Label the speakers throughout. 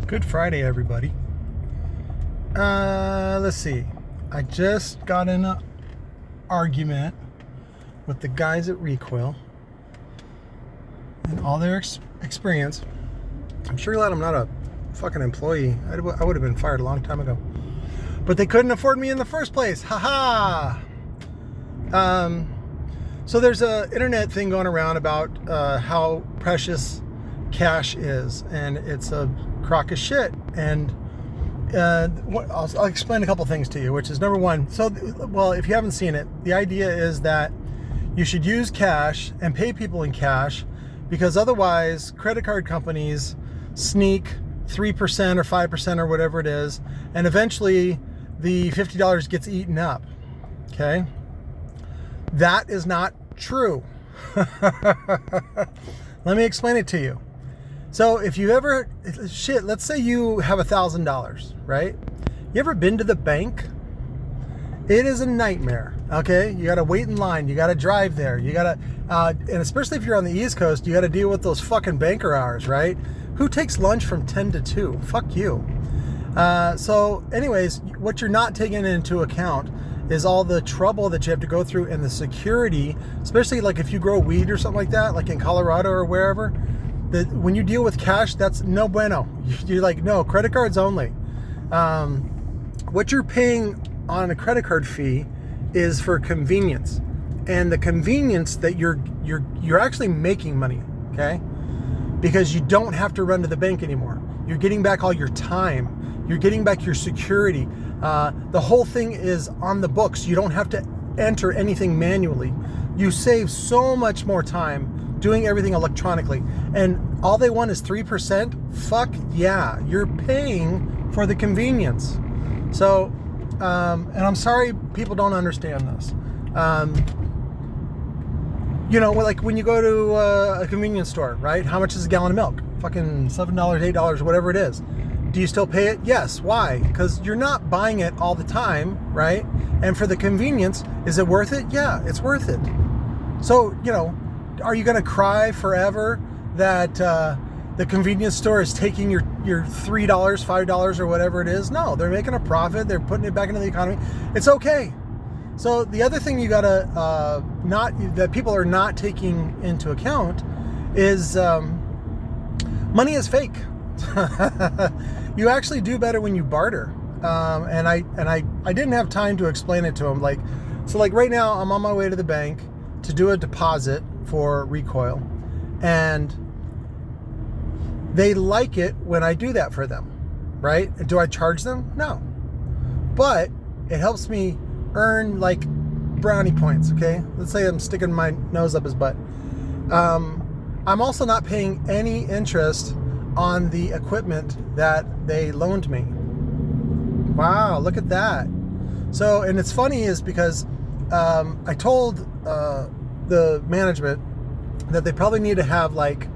Speaker 1: Good Friday, everybody. Let's see. I just got in an argument with the guys at Recoil and all their experience. I'm sure glad I'm not a fucking employee. I would have been fired a long time ago. But they couldn't afford me in the first place. Haha. So there's a internet thing going around about how precious cash is, and it's a crock of shit. And I'll explain a couple things to you, which is number one. So, well, if you haven't seen it, the idea is that you should use cash and pay people in cash, because otherwise credit card companies sneak 3% or 5% or whatever it is, and eventually the $50 gets eaten up. Okay? That is not true. Let me explain it to you. So if you ever, let's say you have $1,000, right? You ever been to the bank? It is a nightmare, okay? You gotta wait in line, you gotta drive there, you gotta, and especially if you're on the East Coast, you gotta deal with those fucking banker hours, right? Who takes lunch from 10 to 2? Fuck you. So anyways, what you're not taking into account is all the trouble that you have to go through and the security, especially like if you grow weed or something like that, like in Colorado or wherever, that when you deal with cash, that's no bueno. You're like, no, credit cards only. What you're paying on a credit card fee is for convenience, and the convenience that you're actually making money, okay? Because you don't have to run to the bank anymore. You're getting back all your time. You're getting back your security. The whole thing is on the books. You don't have to enter anything manually. You save so much more time doing everything electronically, and all they want is 3%. Fuck yeah, you're paying for the convenience. So, and I'm sorry people don't understand this. You know, like when you go to a convenience store, right? How much is a gallon of milk? Fucking $7, $8, whatever it is. Do you still pay it? Yes. Why? Because you're not buying it all the time, right? And for the convenience, is it worth it? Yeah, it's worth it. So, you know, are you going to cry forever that the convenience store is taking your $3, $5 or whatever it is? No, they're making a profit. They're putting it back into the economy. It's okay. So the other thing you got to that people are not taking into account is money is fake. You actually do better when you barter. And I didn't have time to explain it to them. Like right now I'm on my way to the bank to do a deposit for Recoil, and they like it when I do that for them, right? Do I charge them? No. But it helps me earn like brownie points, okay? Let's say I'm sticking my nose up his butt. I'm also not paying any interest on the equipment that they loaned me. Wow, look at that. So, and it's funny is because I told the management that they probably need to have, like,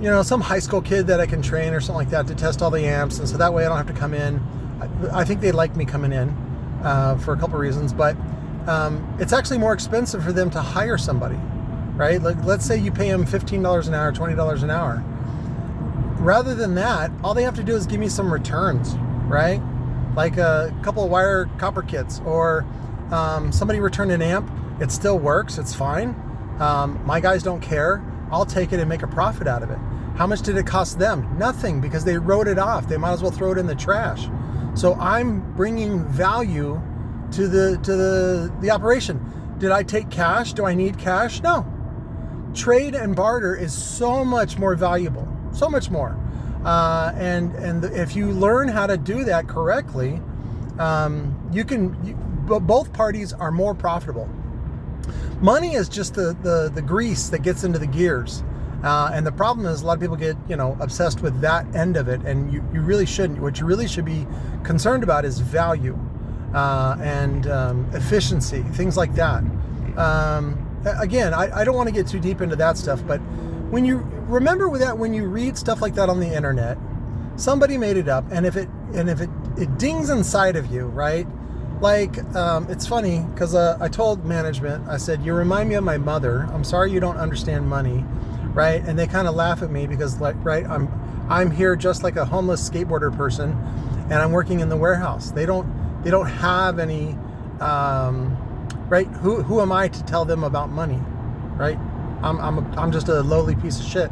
Speaker 1: you know, some high school kid that I can train or something like that to test all the amps, and so that way I don't have to come in. I think they like me coming in for a couple of reasons, but it's actually more expensive for them to hire somebody, right? Like, let's say you pay them $15 an hour, $20 an hour. Rather than that, all they have to do is give me some returns, right? Like a couple of wire copper kits, or somebody returned an amp. It still works. It's fine. My guys don't care. I'll take it and make a profit out of it. How much did it cost them? Nothing, because they wrote it off. They might as well throw it in the trash. So I'm bringing value to the operation. Did I take cash? Do I need cash? No. Trade and barter is so much more valuable. So much more. And if you learn how to do that correctly, both parties are more profitable. Money is just the grease that gets into the gears. And the problem is a lot of people get, you know, obsessed with that end of it, and you really shouldn't. What you really should be concerned about is value and efficiency, things like that. Again, I don't want to get too deep into that stuff, but when you remember with that, when you read stuff like that on the internet, somebody made it up, and if it dings inside of you, right? Like, it's funny because I told management, I said, you remind me of my mother. I'm sorry you don't understand money, right? And they kind of laugh at me because, like, right, I'm I'm here just like a homeless skateboarder person, and I'm working in the warehouse. They don't have any, right? Who am I to tell them about money, right? I'm just a lowly piece of shit.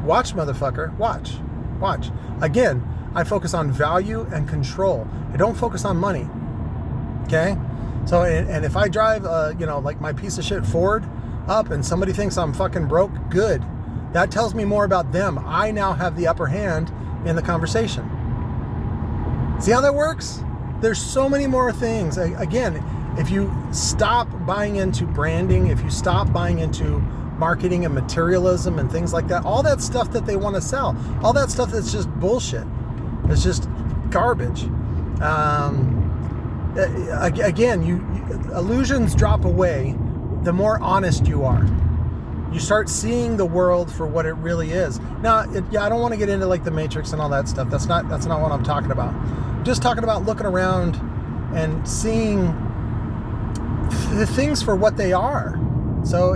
Speaker 1: Watch, motherfucker, watch. Again, I focus on value and control. I don't focus on money. Okay? So, and if I drive, like my piece of shit Ford up and somebody thinks I'm fucking broke, good. That tells me more about them. I now have the upper hand in the conversation. See how that works? There's so many more things. Again, if you stop buying into branding, if you stop buying into marketing and materialism and things like that, all that stuff that they want to sell, all that stuff that's just bullshit, it's just garbage. Again, illusions drop away the more honest you are. You start seeing the world for what it really is. Now, I don't want to get into like the Matrix and all that stuff. That's not what I'm talking about. I'm just talking about looking around and seeing the things for what they are. So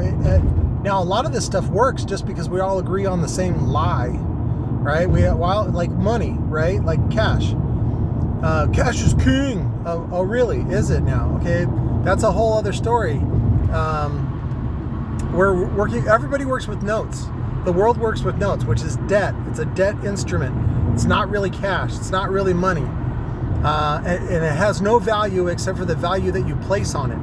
Speaker 1: now a lot of this stuff works just because we all agree on the same lie, right? Like money, right? Like cash. Cash is king. Oh, really? Is it now? Okay, that's a whole other story. Everybody works with notes. The world works with notes, which is debt. It's a debt instrument. It's not really cash. It's not really money. And it has no value except for the value that you place on it.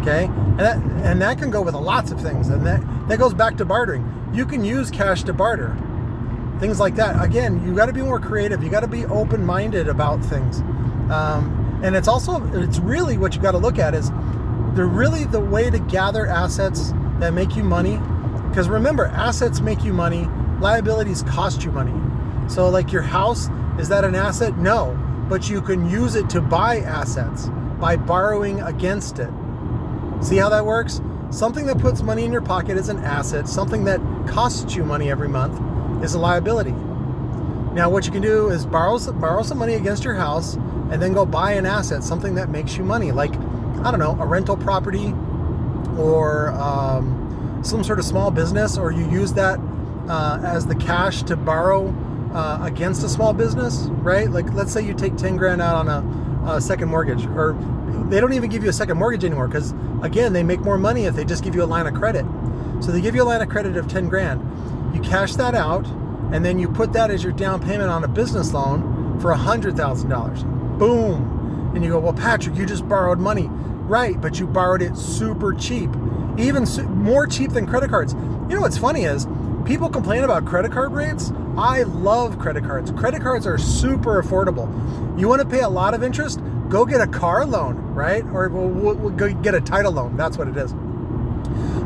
Speaker 1: Okay? And that can go with lots of things. And that goes back to bartering. You can use cash to barter. Things like that. Again, you got to be more creative. You got to be open-minded about things. And it's really what you got to look at is the way to gather assets that make you money. Because remember, assets make you money. Liabilities cost you money. So like your house, is that an asset? No. But you can use it to buy assets by borrowing against it. See how that works? Something that puts money in your pocket is an asset. Something that costs you money every month is a liability. Now what you can do is borrow some money against your house and then go buy an asset, something that makes you money. Like, I don't know, a rental property or some sort of small business, or you use that as the cash to borrow against a small business, right? Like, let's say you take 10 grand out on a second mortgage, or they don't even give you a second mortgage anymore because, again, they make more money if they just give you a line of credit. So they give you a line of credit of 10 grand. You cash that out, and then you put that as your down payment on a business loan for $100,000. Boom. And you go, well, Patrick, you just borrowed money. Right, but you borrowed it super cheap. Even more cheap than credit cards. You know what's funny is, people complain about credit card rates. I love credit cards. Credit cards are super affordable. You want to pay a lot of interest? Go get a car loan, right? Or we'll go get a title loan. That's what it is.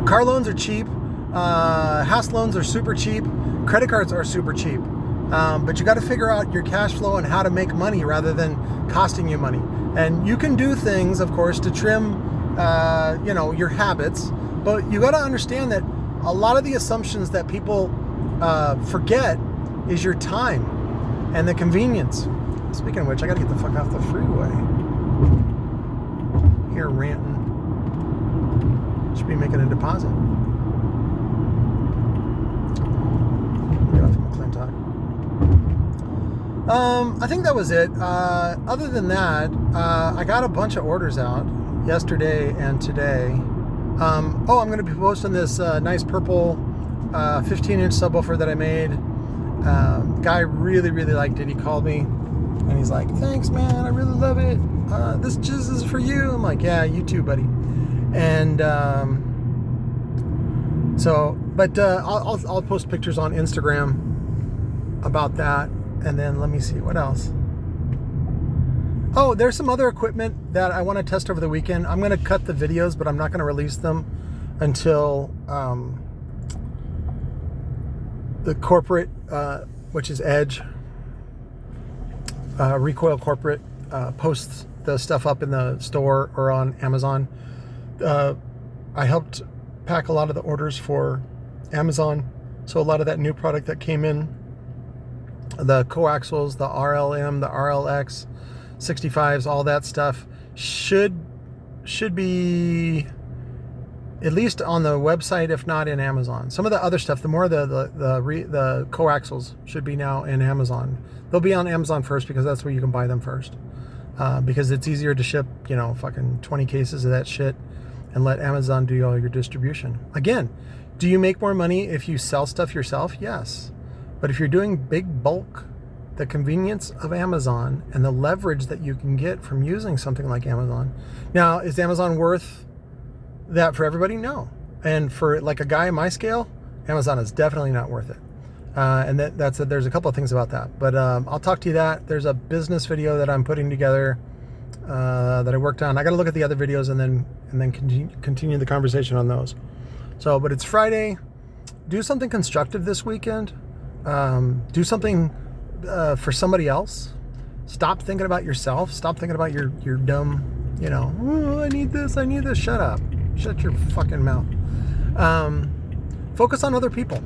Speaker 1: Car loans are cheap. House loans are super cheap. Credit cards are super cheap. But you got to figure out your cash flow and how to make money rather than costing you money. And you can do things, of course, to trim, your habits. But you got to understand that a lot of the assumptions that people forget is your time and the convenience. Speaking of which, I got to get the fuck off the freeway. Here ranting. Should be making a deposit. Get off McClintock. I think that was it. Other than that, I got a bunch of orders out yesterday and today. I'm going to be posting this nice purple 15-inch subwoofer that I made. Guy really, really liked it. He called me and he's like, "Thanks, man. I really love it. This just is for you." I'm like, "Yeah, you too, buddy." And I'll post pictures on Instagram about that. And then let me see what else. Oh, there's some other equipment that I want to test over the weekend. I'm going to cut the videos, but I'm not going to release them until the corporate, which is Edge, Recoil Corporate, posts the stuff up in the store or on Amazon. I helped pack a lot of the orders for Amazon, so a lot of that new product that came in, the coaxials, the RLM, the RLX 65s, all that stuff should be at least on the website, if not in Amazon. Some of the other stuff, the more the coaxials should be now in Amazon. They'll be on Amazon first because that's where you can buy them first. Because it's easier to ship, you know, fucking 20 cases of that shit and let Amazon do all your distribution. Again, do you make more money if you sell stuff yourself? Yes. But if you're doing big bulk, the convenience of Amazon and the leverage that you can get from using something like Amazon. Now, is Amazon worth that for everybody? No. And for like a guy my scale, Amazon is definitely not worth it. And there's a couple of things about that. But I'll talk to you that. There's a business video that I'm putting together that I worked on. I got to look at the other videos and then continue the conversation on those. So, but it's Friday. Do something constructive this weekend. Do something for somebody else. Stop thinking about yourself. Stop thinking about your dumb, you know, oh, I need this. Shut up. Shut your fucking mouth. Focus on other people.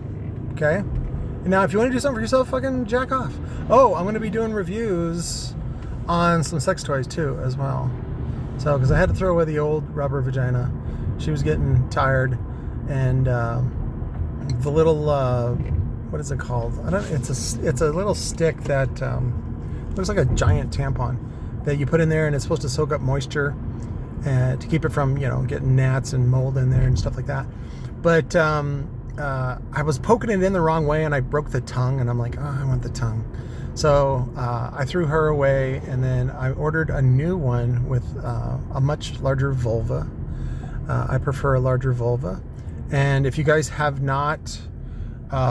Speaker 1: Okay? Now, if you want to do something for yourself, fucking jack off. Oh, I'm going to be doing reviews on some sex toys too, as well. So, because I had to throw away the old rubber vagina. She was getting tired, and the little what is it called? I don't. It's a little stick that looks like a giant tampon that you put in there, and it's supposed to soak up moisture and to keep it from, you know, getting gnats and mold in there and stuff like that. But I was poking it in the wrong way, and I broke the tongue, and I'm like, oh, I want the tongue. So I threw her away, and then I ordered a new one with a much larger vulva. I prefer a larger vulva. And if you guys have not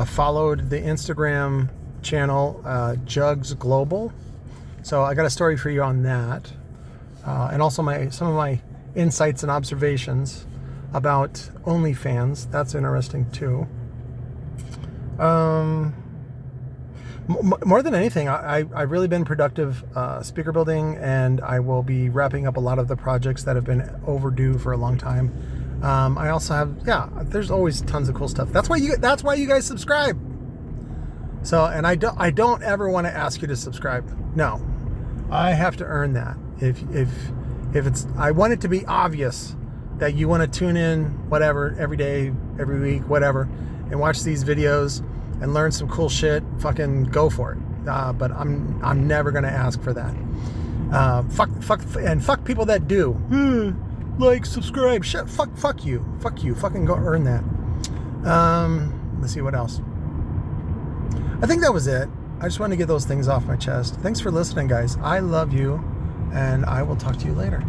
Speaker 1: followed the Instagram channel, Jugs Global, so I got a story for you on that. And also some of my insights and observations about OnlyFans. That's interesting too. More than anything, I've really been productive speaker building, and I will be wrapping up a lot of the projects that have been overdue for a long time. I also have, there's always tons of cool stuff. That's why you guys subscribe. So, and I don't ever want to ask you to subscribe. No, I have to earn that. If it's, I want it to be obvious that you want to tune in, whatever, every day, every week, whatever, and watch these videos and learn some cool shit. Fucking go for it. But I'm never gonna ask for that. Fuck people that do. Like, subscribe. Shit. Fuck you. Fucking go earn that. Let's see what else. I think that was it. I just wanted to get those things off my chest. Thanks for listening, guys. I love you, and I will talk to you later.